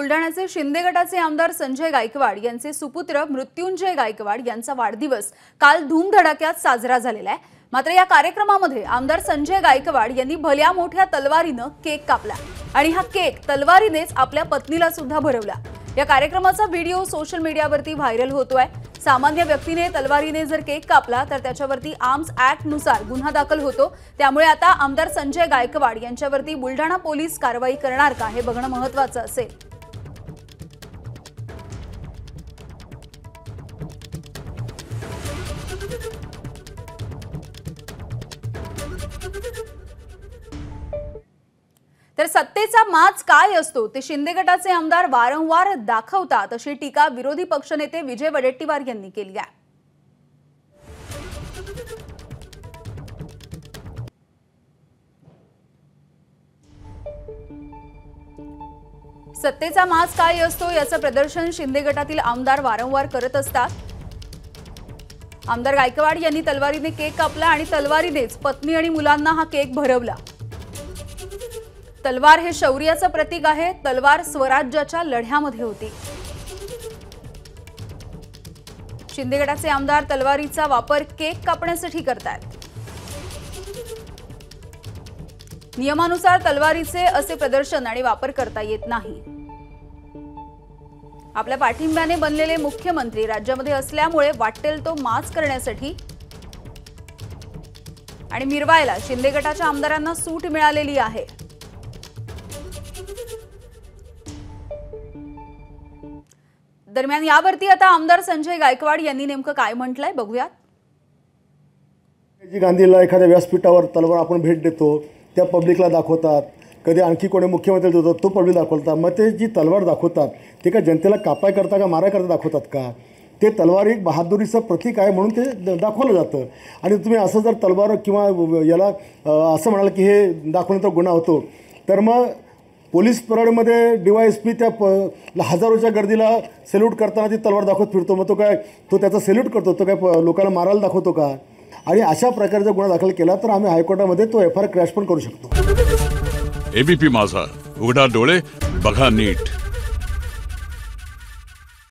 बुलढाण्याचे शिंदे गटाचे आमदार संजय गायकवाड यांचे सुपुत्र मृत्युंजय गायकवाड यांचा वाढदिवस काल धूमधडाक्यात साजरा झालेला आहे। मात्र या कार्यक्रमामध्ये आमदार संजय गायकवाड यांनी भल्या मोठ्या तलवारीने केक कापला आणि हा केक तलवारीनेच आपल्या पत्नीला सुद्धा भरवला। या कार्यक्रमाचा व्हिडिओ सोशल मीडियावरती व्हायरल होतोय। सामान्य व्यक्तीने तलवारीने जर केक कापला तर त्याच्यावरती आर्म्स ऍक्ट नुसार गुन्हा दाखल होतो। त्यामुळे आता आमदार संजय गायकवाड यांच्यावरती बुलढाणा पोलीस कारवाई करणार का हे बघणं महत्त्वाचं असेल। तर सत्तेचा माज काय असतो ते शिंदे गटाचे आमदार वारंवार दाखवतात अशी टीका विरोधी पक्षनेते विजय वडेट्टीवार यांनी केली आहे। सत्तेचा माज काय असतो याचं प्रदर्शन शिंदे गटातील आमदार वारंवार करत असतात। आमदार गायकवाड यांनी तलवारीने केक कापला आणि तलवारीनेच पत्नी आणि मुलांना हा केक भरवला। तलवार हे शौर्याचं प्रतीक आहे। तलवार स्वराज्याच्या लढ्यामध्ये होती। शिंदे गटाचे आमदार तलवारीचा वापर केक कापण्यासाठी करतात। नियमानुसार तलवारीचे असे प्रदर्शन आणि वापर करता येत नाही। आपल्या पाठिंब्याने बनलेले मुख्यमंत्री राज्यामध्ये असल्यामुळे वाटेल तो माज करण्यासाठी आणि मिरवायला शिंदे गटाच्या आमदारांना सूट मिळालेली आहे। दरम्यान यावरती आता आमदार संजय गायकवाड यांनी नेमकं काय म्हटलंय बघूयात। गांधीला एखाद्या व्यासपीठावर तलवार आपण भेट देतो, त्या पब्लिकला दाखवतात। कधी आणखी कोणी मुख्यमंत्री देतो तो पब्लिक दाखवतात। मग ते जी तलवार दाखवतात ते का जनतेला कापाय करता का माराय करता दाखवतात का? ते तलवार एक बहादुरीचं प्रतीक आहे म्हणून ते दाखवलं जातं। आणि तुम्ही असं जर तलवार किंवा याला असं म्हणाल की हे दाखवण्याचा गुन्हा होतो तर मग पोलीस परेडमध्ये DYSP त्या हजारोच्या गर्दीला सॅल्यूट करताना ती तलवार दाखवत फिरतो। मग तो त्याचा सॅल्यूट करतो, तो काय लोकांना मारायला दाखवतो का? आणि अशा प्रकारचा गुन्हा दाखल केला तर आम्ही हायकोर्टामध्ये तो FIR क्रॅश पण करू शकतो। ABP माझा, उघडा डोळे बघा नीट।